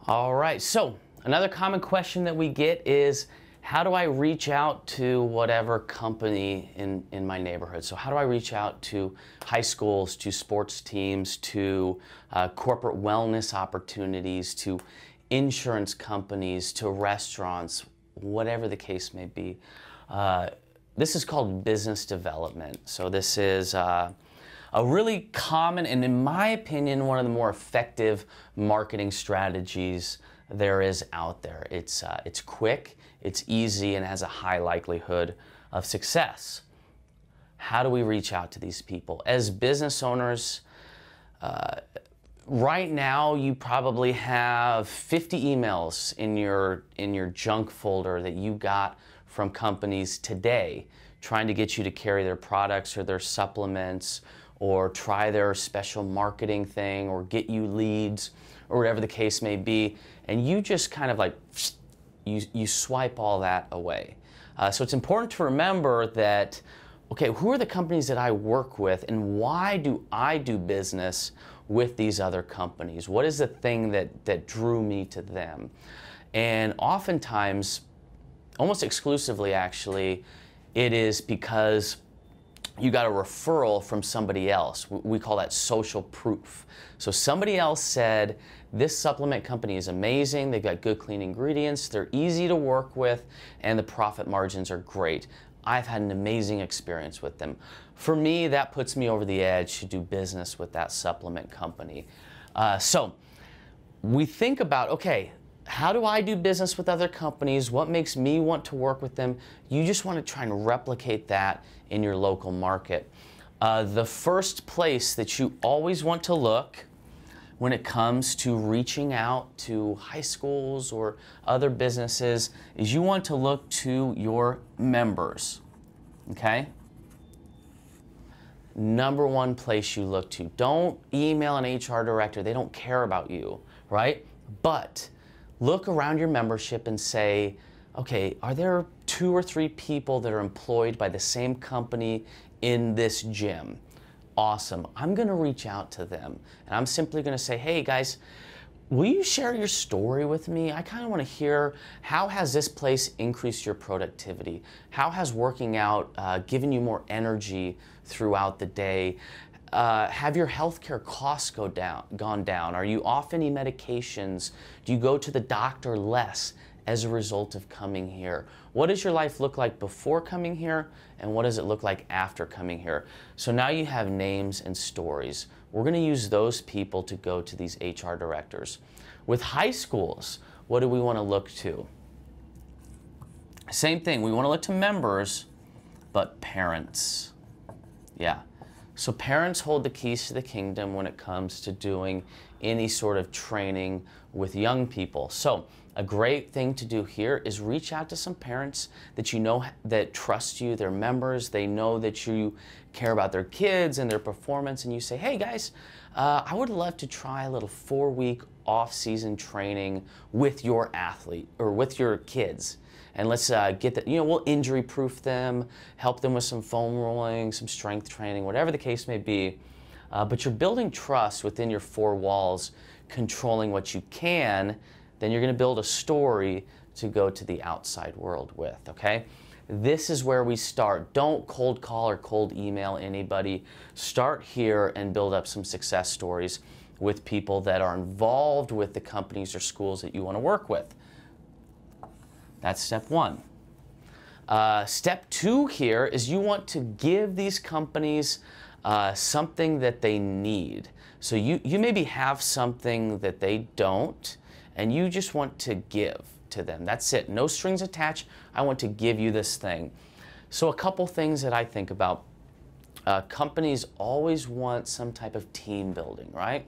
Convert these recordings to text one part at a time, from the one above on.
All right, so another common question that we get is, how do I reach out to whatever company in my neighborhood? So how do I reach out to high schools, to sports teams, to corporate wellness opportunities, to insurance companies, to restaurants, whatever the case may be? This is called business development. So this is a really common, and in my opinion, one of the more effective marketing strategies there is out there. It's quick, it's easy, and has a high likelihood of success. How do we reach out to these people? As business owners, right now you probably have 50 emails in your junk folder that you got from companies today trying to get you to carry their products or their supplements, or try their special marketing thing, or get you leads, or whatever the case may be, and you just kind of like, you swipe all that away. So it's important to remember that, okay, who are the companies that I work with, and why do I do business with these other companies? What is the thing that drew me to them? And oftentimes, almost exclusively actually, it is because you got a referral from somebody else. We call that social proof. So somebody else said, this supplement company is amazing, they've got good clean ingredients, they're easy to work with, and the profit margins are great. I've had an amazing experience with them. For me, that puts me over the edge to do business with that supplement company. So we think about, okay, how do I do business with other companies? What makes me want to work with them? You just want to try and replicate that in your local market. The first place that you always want to look when it comes to reaching out to high schools or other businesses is you want to look to your members, okay? Number one place you look to. Don't email an HR director. They don't care about you, right? But look around your membership and say, okay, are there 2 or 3 people that are employed by the same company in this gym? Awesome. I'm going to reach out to them, and I'm simply going to say, hey guys, will you share your story with me? I kind of want to hear, how has this place increased your productivity? How has working out given you more energy throughout the day? Have your healthcare costs gone down? Are you off any medications? Do you go to the doctor less as a result of coming here? What does your life look like before coming here, and what does it look like after coming here? So now you have names and stories. We're going to use those people to go to these HR directors. With high schools, what do we want to look to? Same thing, we want to look to members, but parents. Yeah. So parents hold the keys to the kingdom when it comes to doing any sort of training with young people. So a great thing to do here is reach out to some parents that you know that trust you, they're members, they know that you care about their kids and their performance, and you say, hey guys, I would love to try a little 4-week off-season training with your athlete or with your kids. And let's get that, we'll injury proof them, help them with some foam rolling, some strength training, whatever the case may be. But you're building trust within your 4 walls, controlling what you can. Then you're going to build a story to go to the outside world with, okay? This is where we start. Don't cold call or cold email anybody. Start here and build up some success stories with people that are involved with the companies or schools that you want to work with. That's step 1. Step 2 here is you want to give these companies something that they need. So you maybe have something that they don't, and you just want to give to them. That's it. No strings attached. I want to give you this thing. So a couple things that I think about. Companies always want some type of team building, right?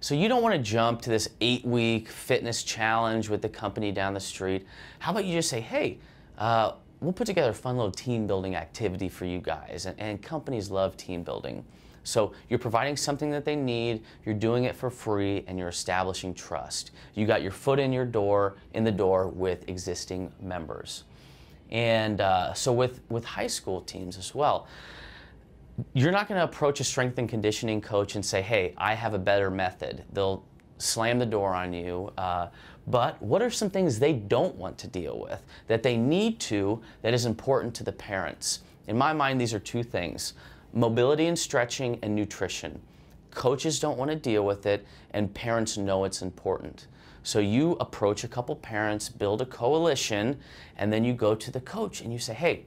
So you don't want to jump to this 8-week fitness challenge with the company down the street. How about you just say, hey, we'll put together a fun little team building activity for you guys. And companies love team building. So you're providing something that they need, you're doing it for free, and you're establishing trust. You got your foot in the door with existing members. And so with high school teams as well, you're not going to approach a strength and conditioning coach and say, hey, I have a better method. slam the door on you. But what are some things they don't want to deal with, that they need to, that is important to the parents? In my mind, these are two things: mobility and stretching, and nutrition. Coaches don't want to deal with it, and parents know it's important. So you approach a couple parents, build a coalition, and then you go to the coach and you say, hey,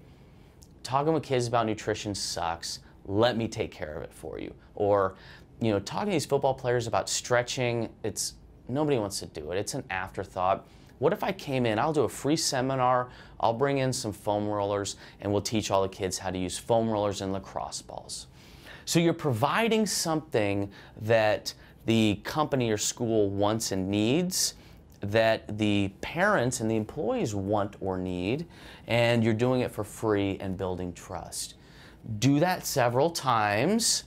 talking with kids about nutrition sucks. Let me take care of it for you. Or, talking to these football players about stretching, nobody wants to do it. It's an afterthought. What if I came in? I'll do a free seminar. I'll bring in some foam rollers, and we'll teach all the kids how to use foam rollers and lacrosse balls. So you're providing something that the company or school wants and needs, that the parents and the employees want or need, and you're doing it for free and building trust. Do that several times.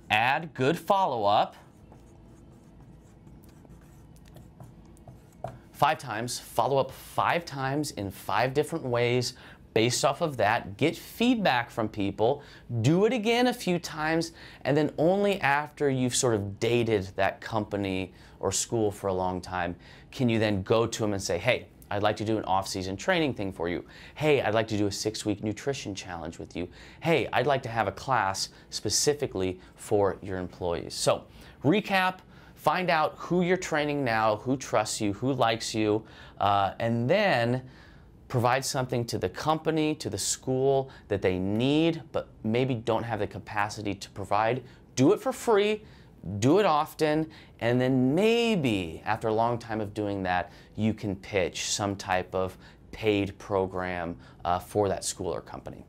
Add good follow-up. 5 times. Follow up 5 times in 5 different ways. Based off of that, get feedback from people, do it again a few times, and then only after you've sort of dated that company or school for a long time can you then go to them and say, hey, I'd like to do an off-season training thing for you. Hey, I'd like to do a 6-week nutrition challenge with you. Hey, I'd like to have a class specifically for your employees. So, recap, find out who you're training now, who trusts you, who likes you, and then provide something to the company, to the school that they need, but maybe don't have the capacity to provide. Do it for free, do it often, and then maybe after a long time of doing that, you can pitch some type of paid program for that school or company.